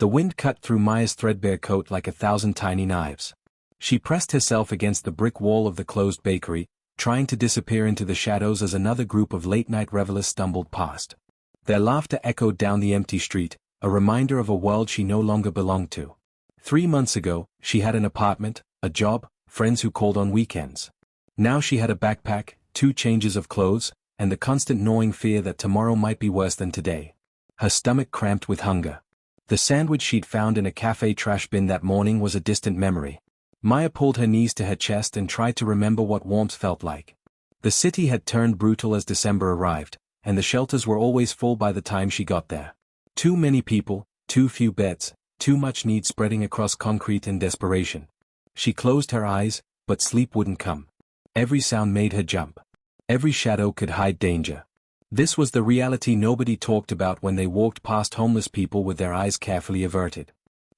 The wind cut through Maya's threadbare coat like 1,000 tiny knives. She pressed herself against the brick wall of the closed bakery, trying to disappear into the shadows as another group of late-night revelers stumbled past. Their laughter echoed down the empty street, a reminder of a world she no longer belonged to. 3 months ago, she had an apartment, a job, friends who called on weekends. Now she had a backpack, 2 changes of clothes, and the constant gnawing fear that tomorrow might be worse than today. Her stomach cramped with hunger. The sandwich she'd found in a cafe trash bin that morning was a distant memory. Maya pulled her knees to her chest and tried to remember what warmth felt like. The city had turned brutal as December arrived, and the shelters were always full by the time she got there. Too many people, too few beds, too much need spreading across concrete and desperation. She closed her eyes, but sleep wouldn't come. Every sound made her jump. Every shadow could hide danger. This was the reality nobody talked about when they walked past homeless people with their eyes carefully averted.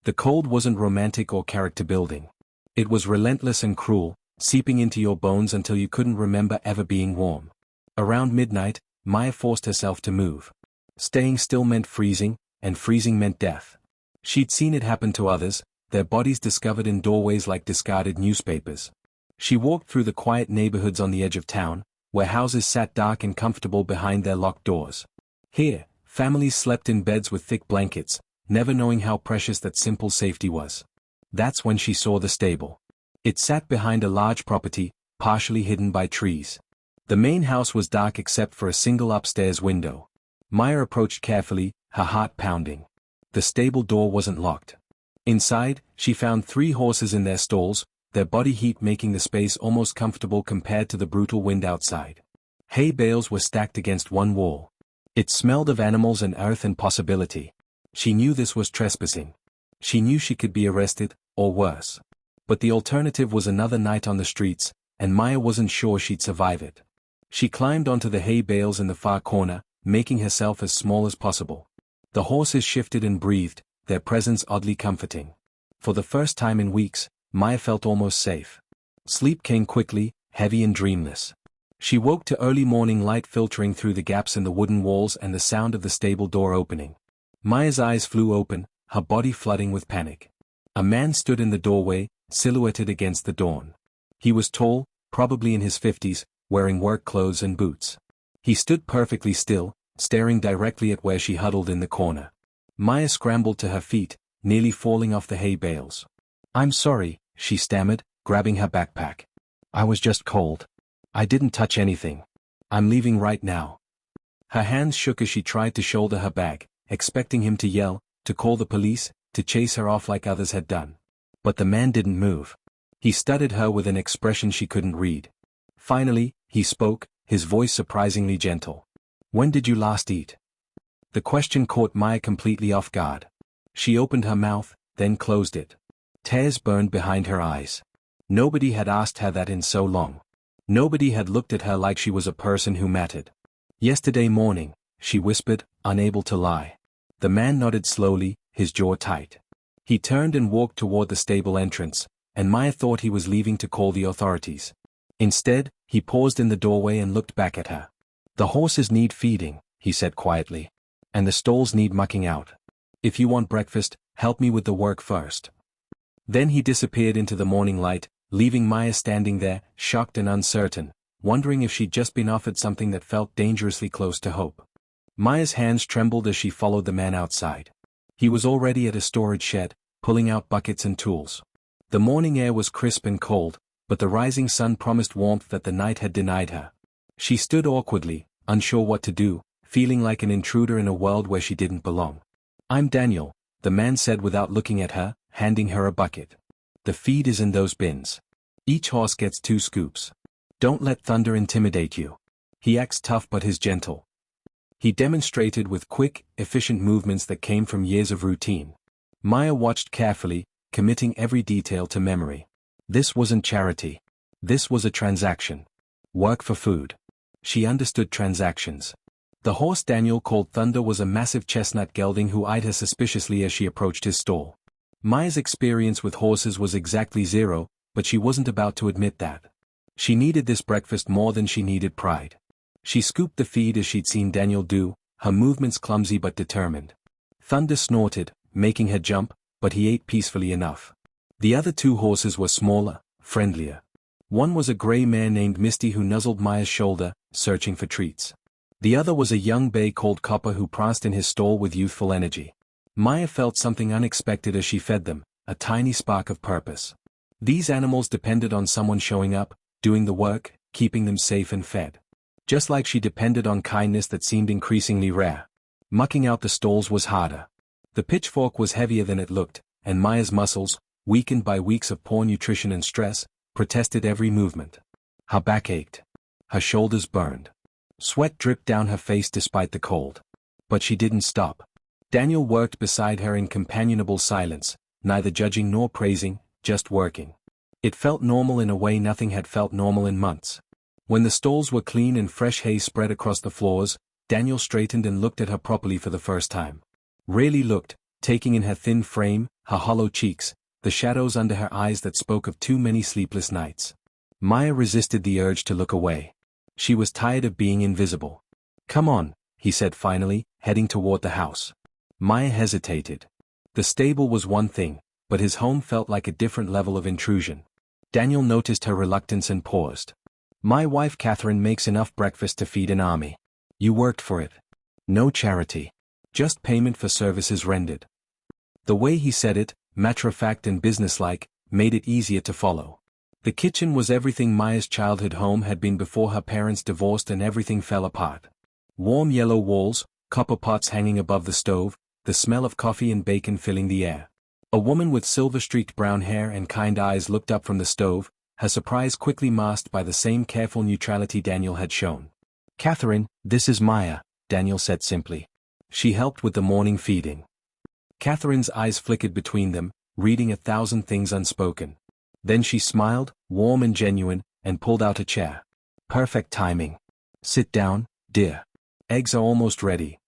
The cold wasn't romantic or character-building. It was relentless and cruel, seeping into your bones until you couldn't remember ever being warm. Around midnight, Maya forced herself to move. Staying still meant freezing, and freezing meant death. She'd seen it happen to others, their bodies discovered in doorways like discarded newspapers. She walked through the quiet neighborhoods on the edge of town, where houses sat dark and comfortable behind their locked doors. Here, families slept in beds with thick blankets, never knowing how precious that simple safety was. That's when she saw the stable. It sat behind a large property, partially hidden by trees. The main house was dark except for a single upstairs window. Maya approached carefully, her heart pounding. The stable door wasn't locked. Inside, she found 3 horses in their stalls, their body heat making the space almost comfortable compared to the brutal wind outside. Hay bales were stacked against one wall. It smelled of animals and earth and possibility. She knew this was trespassing. She knew she could be arrested, or worse. But the alternative was another night on the streets, and Maya wasn't sure she'd survive it. She climbed onto the hay bales in the far corner, making herself as small as possible. The horses shifted and breathed, their presence oddly comforting. For the first time in weeks, Maya felt almost safe. Sleep came quickly, heavy and dreamless. She woke to early morning light filtering through the gaps in the wooden walls and the sound of the stable door opening. Maya's eyes flew open, her body flooding with panic. A man stood in the doorway, silhouetted against the dawn. He was tall, probably in his 50s, wearing work clothes and boots. He stood perfectly still, staring directly at where she huddled in the corner. Maya scrambled to her feet, nearly falling off the hay bales. "I'm sorry," she stammered, grabbing her backpack. "I was just cold. I didn't touch anything. I'm leaving right now." Her hands shook as she tried to shoulder her bag, expecting him to yell, to call the police, to chase her off like others had done. But the man didn't move. He studied her with an expression she couldn't read. Finally, he spoke, his voice surprisingly gentle. "When did you last eat?" The question caught Maya completely off guard. She opened her mouth, then closed it. Tears burned behind her eyes. Nobody had asked her that in so long. Nobody had looked at her like she was a person who mattered. "Yesterday morning," she whispered, unable to lie. The man nodded slowly, his jaw tight. He turned and walked toward the stable entrance, and Maya thought he was leaving to call the authorities. Instead, he paused in the doorway and looked back at her. "The horses need feeding," he said quietly. "And the stalls need mucking out. If you want breakfast, help me with the work first." Then he disappeared into the morning light, leaving Maya standing there, shocked and uncertain, wondering if she'd just been offered something that felt dangerously close to hope. Maya's hands trembled as she followed the man outside. He was already at a storage shed, pulling out buckets and tools. The morning air was crisp and cold, but the rising sun promised warmth that the night had denied her. She stood awkwardly, unsure what to do, feeling like an intruder in a world where she didn't belong. "I'm Daniel," the man said without looking at her, handing her a bucket. "The feed is in those bins. Each horse gets 2 scoops. Don't let thunder intimidate you." He acts tough but is gentle. He demonstrated with quick, efficient movements that came from years of routine. Maya watched carefully, committing every detail to memory. This wasn't charity. This was a transaction. Work for food. She understood transactions. The horse Daniel called Thunder was a massive chestnut gelding who eyed her suspiciously as she approached his stall. Maya's experience with horses was exactly 0, but she wasn't about to admit that. She needed this breakfast more than she needed pride. She scooped the feed as she'd seen Daniel do, her movements clumsy but determined. Thunder snorted, making her jump, but he ate peacefully enough. The other two horses were smaller, friendlier. One was a gray mare named Misty who nuzzled Maya's shoulder, searching for treats. The other was a young bay called Copper who pranced in his stall with youthful energy. Maya felt something unexpected as she fed them, a tiny spark of purpose. These animals depended on someone showing up, doing the work, keeping them safe and fed. Just like she depended on kindness that seemed increasingly rare. Mucking out the stalls was harder. The pitchfork was heavier than it looked, and Maya's muscles, weakened by weeks of poor nutrition and stress, protested every movement. Her back ached. Her shoulders burned. Sweat dripped down her face despite the cold. But she didn't stop. Daniel worked beside her in companionable silence, neither judging nor praising, just working. It felt normal in a way nothing had felt normal in months. When the stalls were clean and fresh hay spread across the floors, Daniel straightened and looked at her properly for the first time. Really looked, taking in her thin frame, her hollow cheeks, the shadows under her eyes that spoke of too many sleepless nights. Maya resisted the urge to look away. She was tired of being invisible. "Come on," he said finally, heading toward the house. Maya hesitated. The stable was one thing, but his home felt like a different level of intrusion. Daniel noticed her reluctance and paused. "My wife Catherine makes enough breakfast to feed an army. You worked for it. No charity. Just payment for services rendered." The way he said it, matter-of-fact and businesslike, made it easier to follow. The kitchen was everything Maya's childhood home had been before her parents divorced and everything fell apart. Warm yellow walls, copper pots hanging above the stove, the smell of coffee and bacon filling the air. A woman with silver-streaked brown hair and kind eyes looked up from the stove, her surprise quickly masked by the same careful neutrality Daniel had shown. "Catherine, this is Maya," Daniel said simply. She helped with the morning feeding. Catherine's eyes flickered between them, reading 1,000 things unspoken. Then she smiled, warm and genuine, and pulled out a chair. "Perfect timing. Sit down, dear. Eggs are almost ready."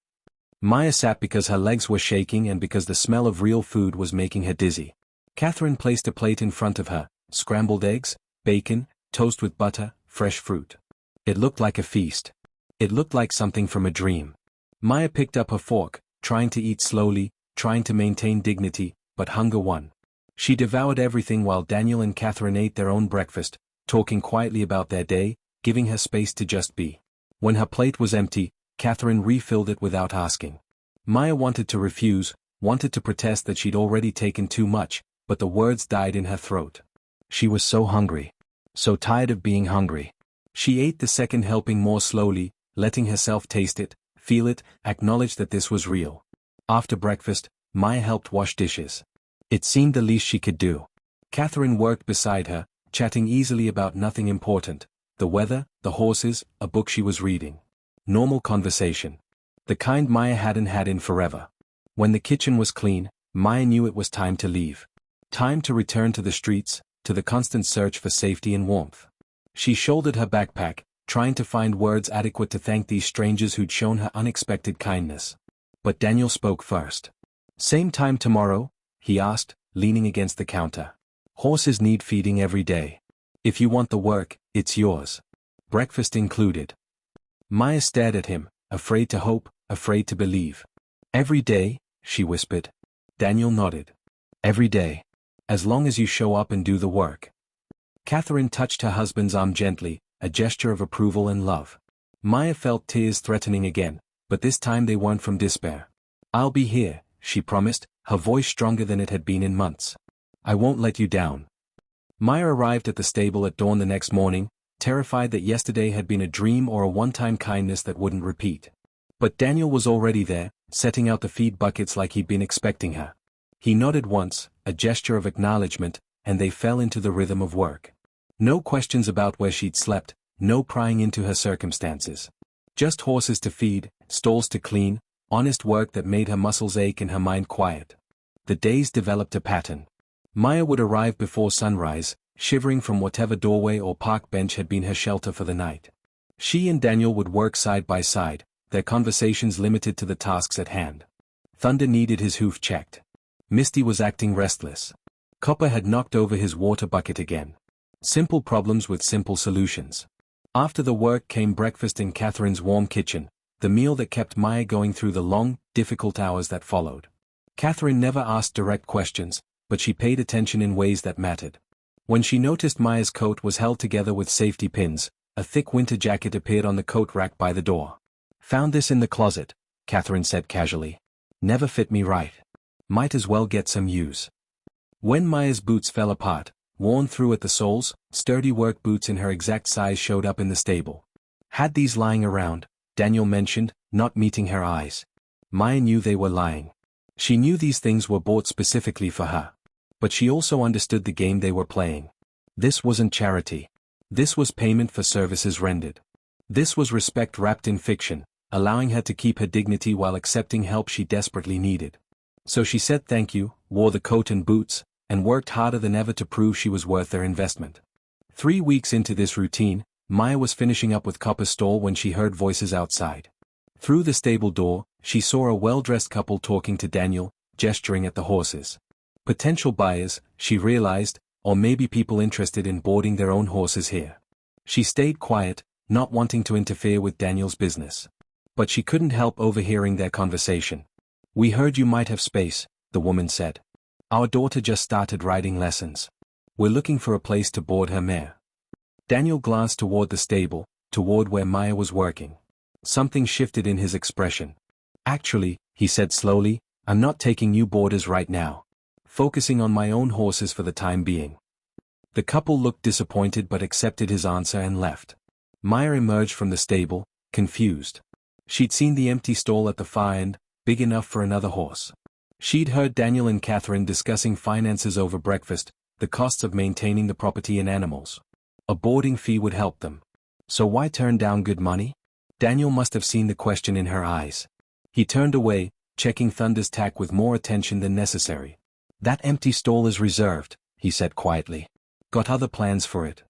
Maya sat because her legs were shaking and because the smell of real food was making her dizzy. Catherine placed a plate in front of her, scrambled eggs, bacon, toast with butter, fresh fruit. It looked like a feast. It looked like something from a dream. Maya picked up her fork, trying to eat slowly, trying to maintain dignity, but hunger won. She devoured everything while Daniel and Catherine ate their own breakfast, talking quietly about their day, giving her space to just be. When her plate was empty, Catherine refilled it without asking. Maya wanted to refuse, wanted to protest that she'd already taken too much, but the words died in her throat. She was so hungry. So tired of being hungry. She ate the second helping more slowly, letting herself taste it, feel it, acknowledge that this was real. After breakfast, Maya helped wash dishes. It seemed the least she could do. Catherine worked beside her, chatting easily about nothing important, the weather, the horses, a book she was reading. Normal conversation. The kind Maya hadn't had in forever. When the kitchen was clean, Maya knew it was time to leave. Time to return to the streets, to the constant search for safety and warmth. She shouldered her backpack, trying to find words adequate to thank these strangers who'd shown her unexpected kindness. But Daniel spoke first. "Same time tomorrow?" he asked, leaning against the counter. "Horses need feeding every day. If you want the work, it's yours. Breakfast included." Maya stared at him, afraid to hope, afraid to believe. "Every day," she whispered. Daniel nodded. "Every day. As long as you show up and do the work." Catherine touched her husband's arm gently, a gesture of approval and love. Maya felt tears threatening again, but this time they weren't from despair. "I'll be here," she promised, her voice stronger than it had been in months. "I won't let you down." Maya arrived at the stable at dawn the next morning, terrified that yesterday had been a dream or a one-time kindness that wouldn't repeat. But Daniel was already there, setting out the feed buckets like he'd been expecting her. He nodded once, a gesture of acknowledgement, and they fell into the rhythm of work. No questions about where she'd slept, no prying into her circumstances. Just horses to feed, stalls to clean, honest work that made her muscles ache and her mind quiet. The days developed a pattern. Maya would arrive before sunrise, shivering from whatever doorway or park bench had been her shelter for the night. She and Daniel would work side by side, their conversations limited to the tasks at hand. Thunder needed his hoof checked. Misty was acting restless. Copper had knocked over his water bucket again. Simple problems with simple solutions. After the work came breakfast in Catherine's warm kitchen, the meal that kept Maya going through the long, difficult hours that followed. Catherine never asked direct questions, but she paid attention in ways that mattered. When she noticed Maya's coat was held together with safety pins, a thick winter jacket appeared on the coat rack by the door. "Found this in the closet," Catherine said casually. "Never fit me right. Might as well get some use." When Maya's boots fell apart, worn through at the soles, sturdy work boots in her exact size showed up in the stable. "Had these lying around," Daniel mentioned, not meeting her eyes. Maya knew they were lying. She knew these things were bought specifically for her. But she also understood the game they were playing. This wasn't charity. This was payment for services rendered. This was respect wrapped in fiction, allowing her to keep her dignity while accepting help she desperately needed. So she said thank you, wore the coat and boots, and worked harder than ever to prove she was worth their investment. 3 weeks into this routine, Maya was finishing up with Copper's stall when she heard voices outside. Through the stable door, she saw a well-dressed couple talking to Daniel, gesturing at the horses. Potential buyers, she realized, or maybe people interested in boarding their own horses here. She stayed quiet, not wanting to interfere with Daniel's business. But she couldn't help overhearing their conversation. "We heard you might have space," the woman said. "Our daughter just started riding lessons. We're looking for a place to board her mare." Daniel glanced toward the stable, toward where Maya was working. Something shifted in his expression. "Actually," he said slowly, "I'm not taking new boarders right now. Focusing on my own horses for the time being." The couple looked disappointed but accepted his answer and left. Maya emerged from the stable, confused. She'd seen the empty stall at the far end, big enough for another horse. She'd heard Daniel and Catherine discussing finances over breakfast, the costs of maintaining the property and animals. A boarding fee would help them. So why turn down good money? Daniel must have seen the question in her eyes. He turned away, checking Thunder's tack with more attention than necessary. "That empty stall is reserved," he said quietly. "Got other plans for it."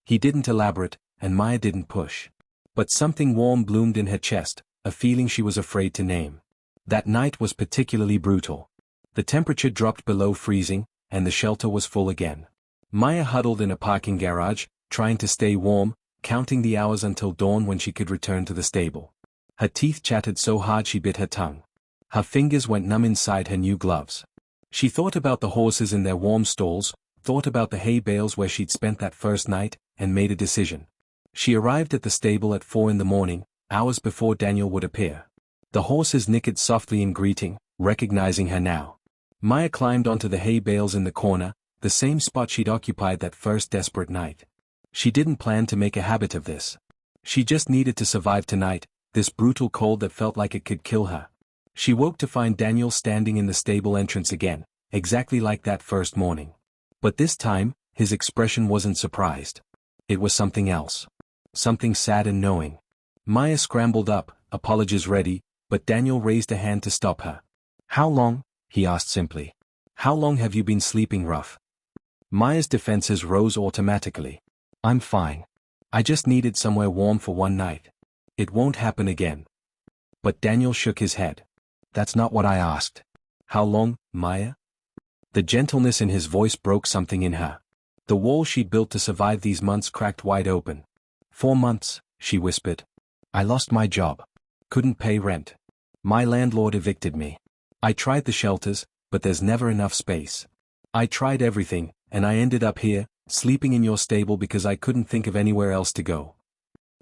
He didn't elaborate, and Maya didn't push. But something warm bloomed in her chest, a feeling she was afraid to name. That night was particularly brutal. The temperature dropped below freezing, and the shelter was full again. Maya huddled in a parking garage, trying to stay warm, counting the hours until dawn when she could return to the stable. Her teeth chattered so hard she bit her tongue. Her fingers went numb inside her new gloves. She thought about the horses in their warm stalls, thought about the hay bales where she'd spent that first night, and made a decision. She arrived at the stable at 4 in the morning, hours before Daniel would appear. The horses nickered softly in greeting, recognizing her now. Maya climbed onto the hay bales in the corner, the same spot she'd occupied that first desperate night. She didn't plan to make a habit of this. She just needed to survive tonight, this brutal cold that felt like it could kill her. She woke to find Daniel standing in the stable entrance again, exactly like that first morning. But this time, his expression wasn't surprised. It was something else. Something sad and knowing. Maya scrambled up, apologies ready, but Daniel raised a hand to stop her. "How long?" he asked simply. "How long have you been sleeping rough?" Maya's defenses rose automatically. "I'm fine. I just needed somewhere warm for one night. It won't happen again." But Daniel shook his head. "That's not what I asked." "How long, Maya?" The gentleness in his voice broke something in her. The wall she'd built to survive these months cracked wide open. 4 months, she whispered. "I lost my job. Couldn't pay rent. My landlord evicted me. I tried the shelters, but there's never enough space. I tried everything, and I ended up here, sleeping in your stable because I couldn't think of anywhere else to go."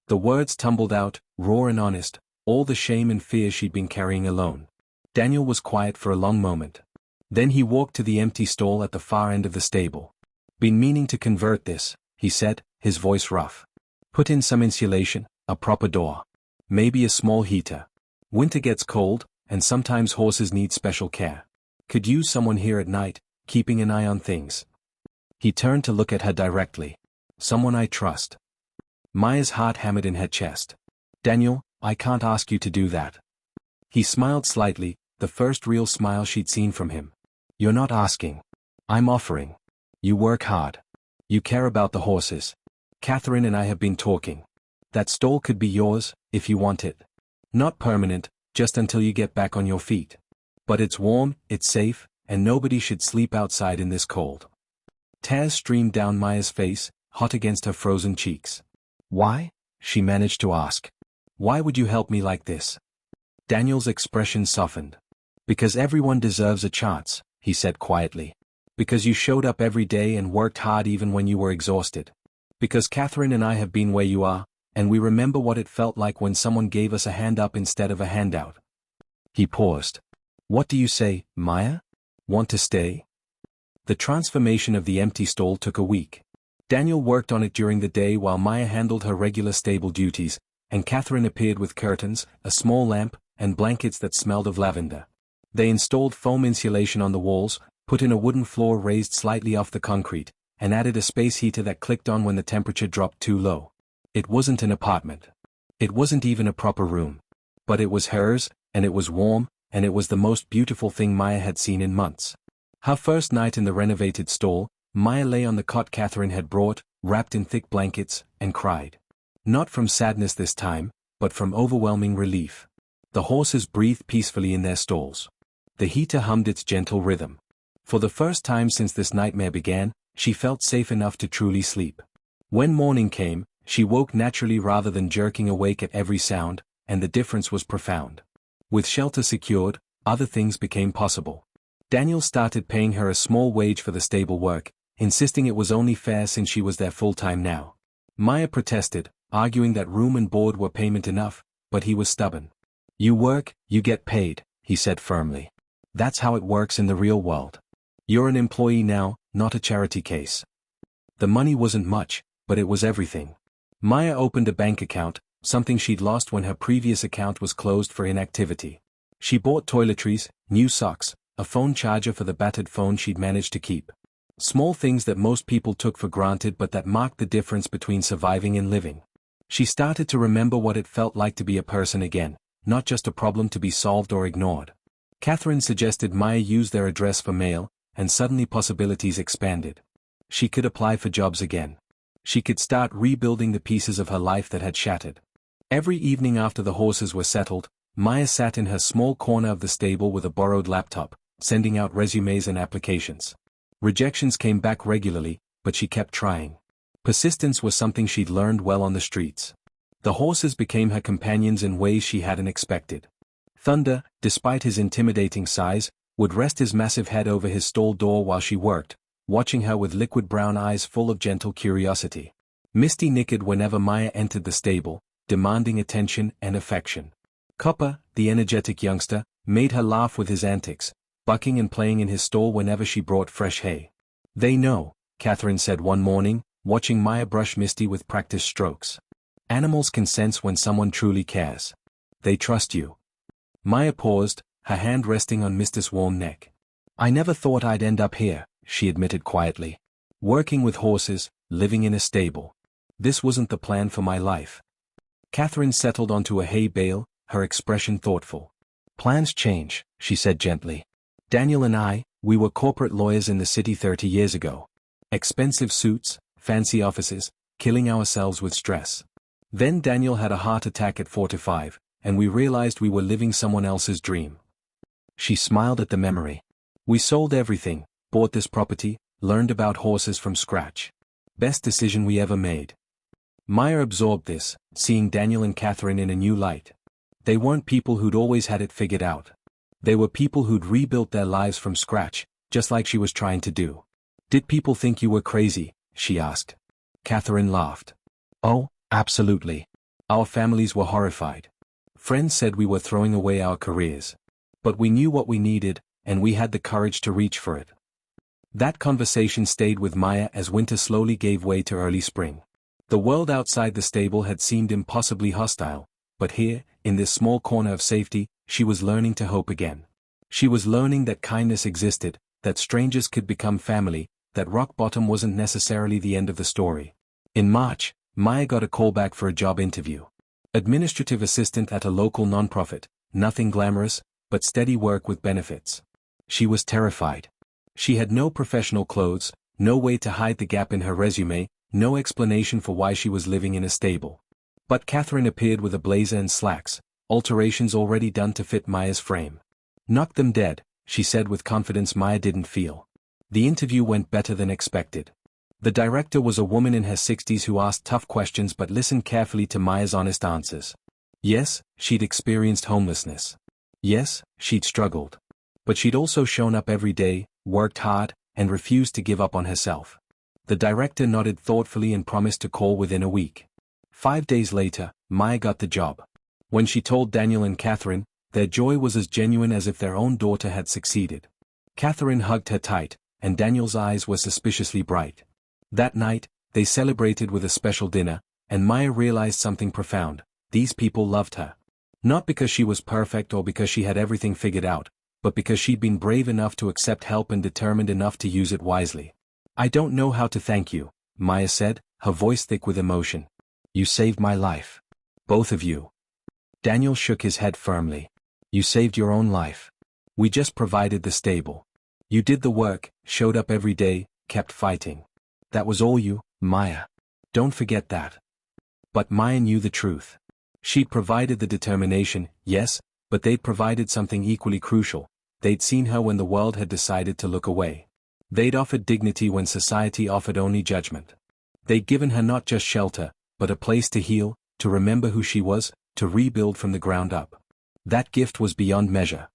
The words tumbled out, raw and honest, all the shame and fear she'd been carrying alone. Daniel was quiet for a long moment. Then he walked to the empty stall at the far end of the stable. "Been meaning to convert this," he said, his voice rough. "Put in some insulation, a proper door. Maybe a small heater. Winter gets cold, and sometimes horses need special care. Could use someone here at night, keeping an eye on things." He turned to look at her directly. "Someone I trust." Maya's heart hammered in her chest. "Daniel, I can't ask you to do that." He smiled slightly, the first real smile she'd seen from him. "You're not asking. I'm offering. You work hard. You care about the horses. Catherine and I have been talking. That stall could be yours, if you want it. Not permanent, just until you get back on your feet. But it's warm, it's safe, and nobody should sleep outside in this cold." Tears streamed down Maya's face, hot against her frozen cheeks. "Why?" she managed to ask. "Why would you help me like this?" Daniel's expression softened. Because everyone deserves a chance, he said quietly. Because you showed up every day and worked hard even when you were exhausted. Because Catherine and I have been where you are, and we remember what it felt like when someone gave us a hand up instead of a handout. He paused. What do you say, Maya? Want to stay? The transformation of the empty stall took a week. Daniel worked on it during the day while Maya handled her regular stable duties, and Catherine appeared with curtains, a small lamp, and blankets that smelled of lavender. They installed foam insulation on the walls, put in a wooden floor raised slightly off the concrete, and added a space heater that clicked on when the temperature dropped too low. It wasn't an apartment. It wasn't even a proper room. But it was hers, and it was warm, and it was the most beautiful thing Maya had seen in months. Her first night in the renovated stall, Maya lay on the cot Catherine had brought, wrapped in thick blankets, and cried. Not from sadness this time, but from overwhelming relief. The horses breathed peacefully in their stalls. The heater hummed its gentle rhythm. For the first time since this nightmare began, she felt safe enough to truly sleep. When morning came, she woke naturally rather than jerking awake at every sound, and the difference was profound. With shelter secured, other things became possible. Daniel started paying her a small wage for the stable work, insisting it was only fair since she was there full-time now. Maya protested, arguing that room and board were payment enough, but he was stubborn. You work, you get paid, he said firmly. That's how it works in the real world. You're an employee now, not a charity case. The money wasn't much, but it was everything. Maya opened a bank account, something she'd lost when her previous account was closed for inactivity. She bought toiletries, new socks, a phone charger for the battered phone she'd managed to keep. Small things that most people took for granted but that marked the difference between surviving and living. She started to remember what it felt like to be a person again, not just a problem to be solved or ignored. Catherine suggested Maya use their address for mail, and suddenly possibilities expanded. She could apply for jobs again. She could start rebuilding the pieces of her life that had shattered. Every evening after the horses were settled, Maya sat in her small corner of the stable with a borrowed laptop, sending out resumes and applications. Rejections came back regularly, but she kept trying. Persistence was something she'd learned well on the streets. The horses became her companions in ways she hadn't expected. Thunder, despite his intimidating size, would rest his massive head over his stall door while she worked, watching her with liquid brown eyes full of gentle curiosity. Misty nickered whenever Maya entered the stable, demanding attention and affection. Copper, the energetic youngster, made her laugh with his antics, bucking and playing in his stall whenever she brought fresh hay. They know, Catherine said one morning, watching Maya brush Misty with practiced strokes. Animals can sense when someone truly cares. They trust you. Maya paused, her hand resting on Misty's warm neck. I never thought I'd end up here, she admitted quietly. Working with horses, living in a stable. This wasn't the plan for my life. Catherine settled onto a hay bale, her expression thoughtful. Plans change, she said gently. Daniel and I, we were corporate lawyers in the city 30 years ago. Expensive suits, fancy offices, killing ourselves with stress. Then Daniel had a heart attack at 45, and we realized we were living someone else's dream. She smiled at the memory. We sold everything, bought this property, learned about horses from scratch. Best decision we ever made. Maya absorbed this, seeing Daniel and Catherine in a new light. They weren't people who'd always had it figured out. They were people who'd rebuilt their lives from scratch, just like she was trying to do. Did people think you were crazy? She asked. Catherine laughed. Oh, absolutely. Our families were horrified. Friends said we were throwing away our careers. But we knew what we needed, and we had the courage to reach for it. That conversation stayed with Maya as winter slowly gave way to early spring. The world outside the stable had seemed impossibly hostile, but here, in this small corner of safety, she was learning to hope again. She was learning that kindness existed, that strangers could become family, that rock bottom wasn't necessarily the end of the story. In March, Maya got a call back for a job interview. Administrative assistant at a local nonprofit, nothing glamorous, but steady work with benefits. She was terrified. She had no professional clothes, no way to hide the gap in her resume, no explanation for why she was living in a stable. But Catherine appeared with a blazer and slacks, alterations already done to fit Maya's frame. Knock them dead, she said with confidence Maya didn't feel. The interview went better than expected. The director was a woman in her 60s who asked tough questions but listened carefully to Maya's honest answers. Yes, she'd experienced homelessness. Yes, she'd struggled. But she'd also shown up every day, worked hard, and refused to give up on herself. The director nodded thoughtfully and promised to call within a week. 5 days later, Maya got the job. When she told Daniel and Catherine, their joy was as genuine as if their own daughter had succeeded. Catherine hugged her tight, and Daniel's eyes were suspiciously bright. That night, they celebrated with a special dinner, and Maya realized something profound: these people loved her. Not because she was perfect or because she had everything figured out, but because she'd been brave enough to accept help and determined enough to use it wisely. "I don't know how to thank you," Maya said, her voice thick with emotion. "You saved my life. Both of you." Daniel shook his head firmly. "You saved your own life. We just provided the stable. You did the work, showed up every day, kept fighting. That was all you, Maya. Don't forget that." But Maya knew the truth. She'd provided the determination, yes, but they'd provided something equally crucial. They'd seen her when the world had decided to look away. They'd offered dignity when society offered only judgment. They'd given her not just shelter, but a place to heal, to remember who she was, to rebuild from the ground up. That gift was beyond measure.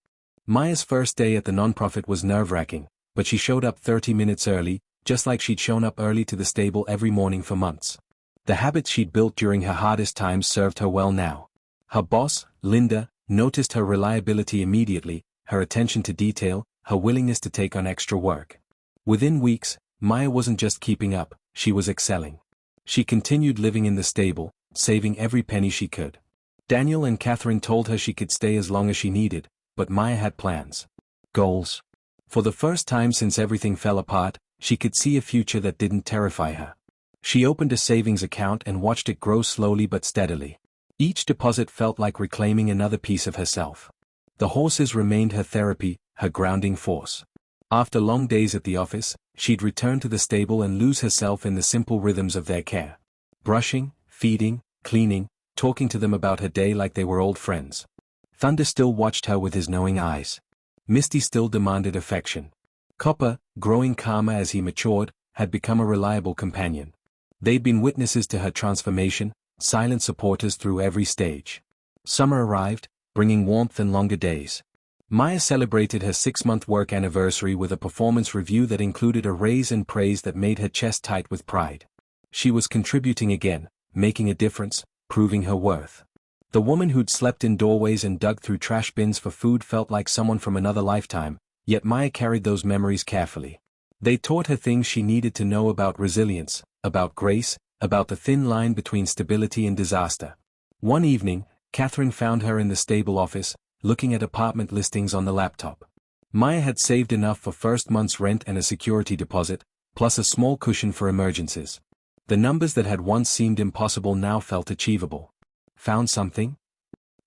Maya's first day at the nonprofit was nerve-wracking, but she showed up 30 minutes early, just like she'd shown up early to the stable every morning for months. The habits she'd built during her hardest times served her well now. Her boss, Linda, noticed her reliability immediately, her attention to detail, her willingness to take on extra work. Within weeks, Maya wasn't just keeping up, she was excelling. She continued living in the stable, saving every penny she could. Daniel and Catherine told her she could stay as long as she needed, but Maya had plans. Goals. For the first time since everything fell apart, she could see a future that didn't terrify her. She opened a savings account and watched it grow slowly but steadily. Each deposit felt like reclaiming another piece of herself. The horses remained her therapy, her grounding force. After long days at the office, she'd return to the stable and lose herself in the simple rhythms of their care. Brushing, feeding, cleaning, talking to them about her day like they were old friends. Thunder still watched her with his knowing eyes. Misty still demanded affection. Copper, growing calmer as he matured, had become a reliable companion. They'd been witnesses to her transformation, silent supporters through every stage. Summer arrived, bringing warmth and longer days. Maya celebrated her 6-month work anniversary with a performance review that included a raise and praise that made her chest tight with pride. She was contributing again, making a difference, proving her worth. The woman who'd slept in doorways and dug through trash bins for food felt like someone from another lifetime, yet Maya carried those memories carefully. They taught her things she needed to know about resilience, about grace, about the thin line between stability and disaster. One evening, Catherine found her in the stable office, looking at apartment listings on the laptop. Maya had saved enough for first month's rent and a security deposit, plus a small cushion for emergencies. The numbers that had once seemed impossible now felt achievable. "Found something?"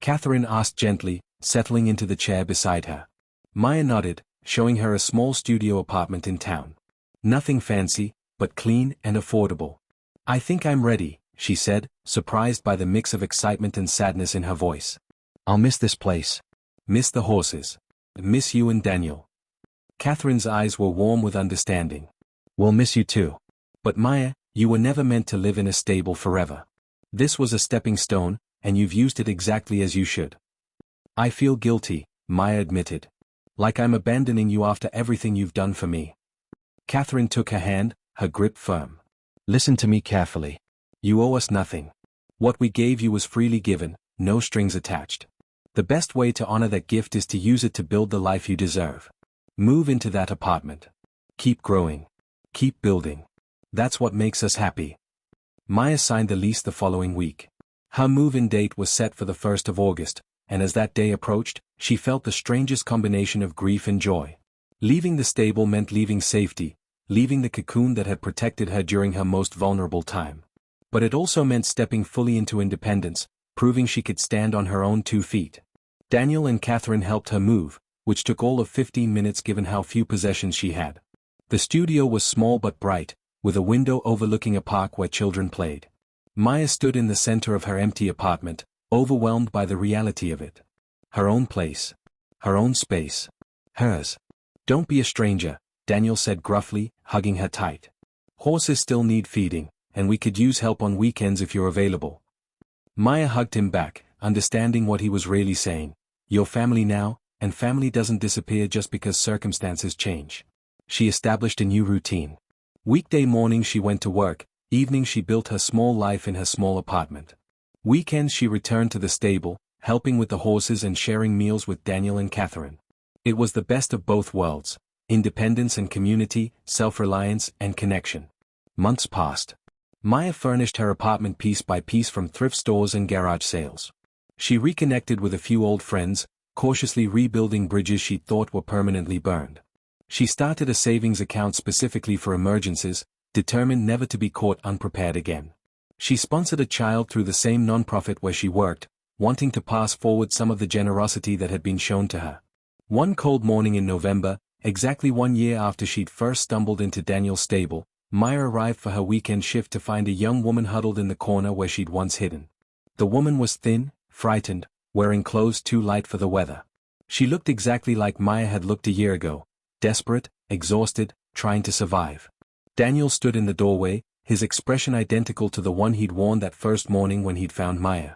Catherine asked gently, settling into the chair beside her. Maya nodded, showing her a small studio apartment in town. Nothing fancy, but clean and affordable. "I think I'm ready," she said, surprised by the mix of excitement and sadness in her voice. "I'll miss this place. Miss the horses. Miss you and Daniel." Catherine's eyes were warm with understanding. "We'll miss you too. But Maya, you were never meant to live in a stable forever. This was a stepping stone, and you've used it exactly as you should." "I feel guilty," Maya admitted. "Like I'm abandoning you after everything you've done for me." Catherine took her hand, her grip firm. "Listen to me carefully. You owe us nothing. What we gave you was freely given, no strings attached. The best way to honor that gift is to use it to build the life you deserve. Move into that apartment. Keep growing. Keep building. That's what makes us happy." Maya signed the lease the following week. Her move-in date was set for the 1st of August, and as that day approached, she felt the strangest combination of grief and joy. Leaving the stable meant leaving safety, leaving the cocoon that had protected her during her most vulnerable time. But it also meant stepping fully into independence, proving she could stand on her own 2 feet. Daniel and Catherine helped her move, which took all of 15 minutes given how few possessions she had. The studio was small but bright, with a window overlooking a park where children played. Maya stood in the center of her empty apartment, overwhelmed by the reality of it. Her own place. Her own space. Hers. "Don't be a stranger," Daniel said gruffly, hugging her tight. "Horses still need feeding, and we could use help on weekends if you're available." Maya hugged him back, understanding what he was really saying. "Your family now, and family doesn't disappear just because circumstances change. She established a new routine. Weekday mornings she went to work, evenings she built her small life in her small apartment. Weekends she returned to the stable, helping with the horses and sharing meals with Daniel and Catherine. It was the best of both worlds: independence and community, self-reliance and connection. Months passed. Maya furnished her apartment piece by piece from thrift stores and garage sales. She reconnected with a few old friends, cautiously rebuilding bridges she thought were permanently burned. She started a savings account specifically for emergencies, determined never to be caught unprepared again. She sponsored a child through the same nonprofit where she worked, wanting to pass forward some of the generosity that had been shown to her. One cold morning in November, exactly 1 year after she'd first stumbled into Daniel's stable, Maya arrived for her weekend shift to find a young woman huddled in the corner where she'd once hidden. The woman was thin, frightened, wearing clothes too light for the weather. She looked exactly like Maya had looked a year ago, desperate, exhausted, trying to survive. Daniel stood in the doorway, his expression identical to the one he'd worn that first morning when he'd found Maya.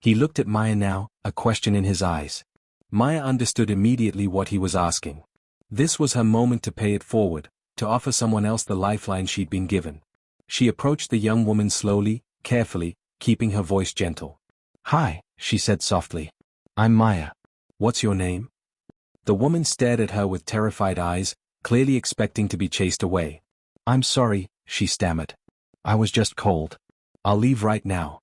He looked at Maya now, a question in his eyes. Maya understood immediately what he was asking. This was her moment to pay it forward, to offer someone else the lifeline she'd been given. She approached the young woman slowly, carefully, keeping her voice gentle. "Hi," she said softly. "I'm Maya. What's your name?" The woman stared at her with terrified eyes, clearly expecting to be chased away. "I'm sorry," she stammered. "I was just cold. I'll leave right now."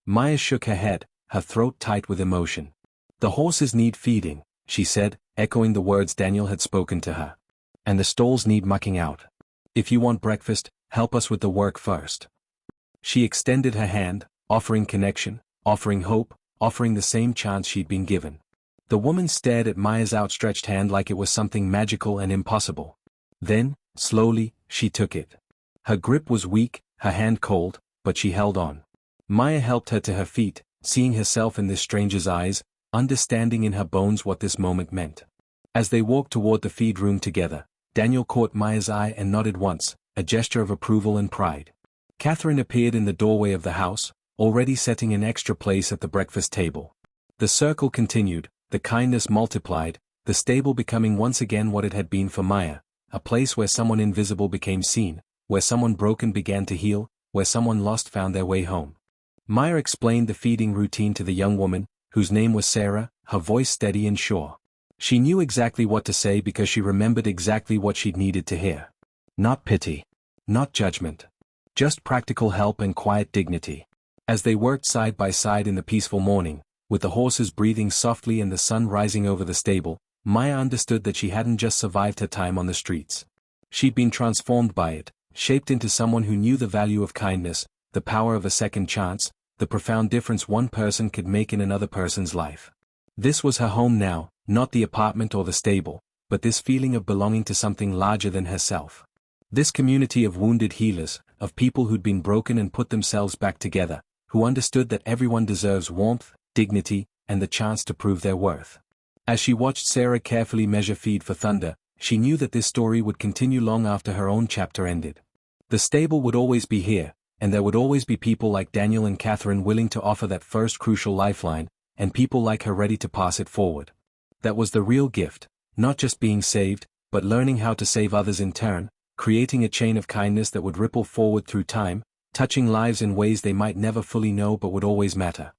Maya shook her head, her throat tight with emotion. "The horses need feeding," she said, echoing the words Daniel had spoken to her. "And the stalls need mucking out. If you want breakfast, help us with the work first." She extended her hand, offering connection, offering hope, offering the same chance she'd been given. The woman stared at Maya's outstretched hand like it was something magical and impossible. Then, slowly, she took it. Her grip was weak, her hand cold, but she held on. Maya helped her to her feet, seeing herself in this stranger's eyes, understanding in her bones what this moment meant. As they walked toward the feed room together, Daniel caught Maya's eye and nodded once, a gesture of approval and pride. Catherine appeared in the doorway of the house, already setting an extra place at the breakfast table. The circle continued, the kindness multiplied, the stable becoming once again what it had been for Maya, a place where someone invisible became seen, where someone broken began to heal, where someone lost found their way home. Maya explained the feeding routine to the young woman, whose name was Sarah, her voice steady and sure. She knew exactly what to say because she remembered exactly what she'd needed to hear. Not pity. Not judgment. Just practical help and quiet dignity. As they worked side by side in the peaceful morning, with the horses breathing softly and the sun rising over the stable, Maya understood that she hadn't just survived her time on the streets. She'd been transformed by it, shaped into someone who knew the value of kindness, the power of a second chance, the profound difference one person could make in another person's life. This was her home now, not the apartment or the stable, but this feeling of belonging to something larger than herself. This community of wounded healers, of people who'd been broken and put themselves back together, who understood that everyone deserves warmth, dignity, and the chance to prove their worth. As she watched Sarah carefully measure feed for Thunder, she knew that this story would continue long after her own chapter ended. The stable would always be here, and there would always be people like Daniel and Catherine willing to offer that first crucial lifeline, and people like her ready to pass it forward. That was the real gift, not just being saved, but learning how to save others in turn, creating a chain of kindness that would ripple forward through time, touching lives in ways they might never fully know but would always matter.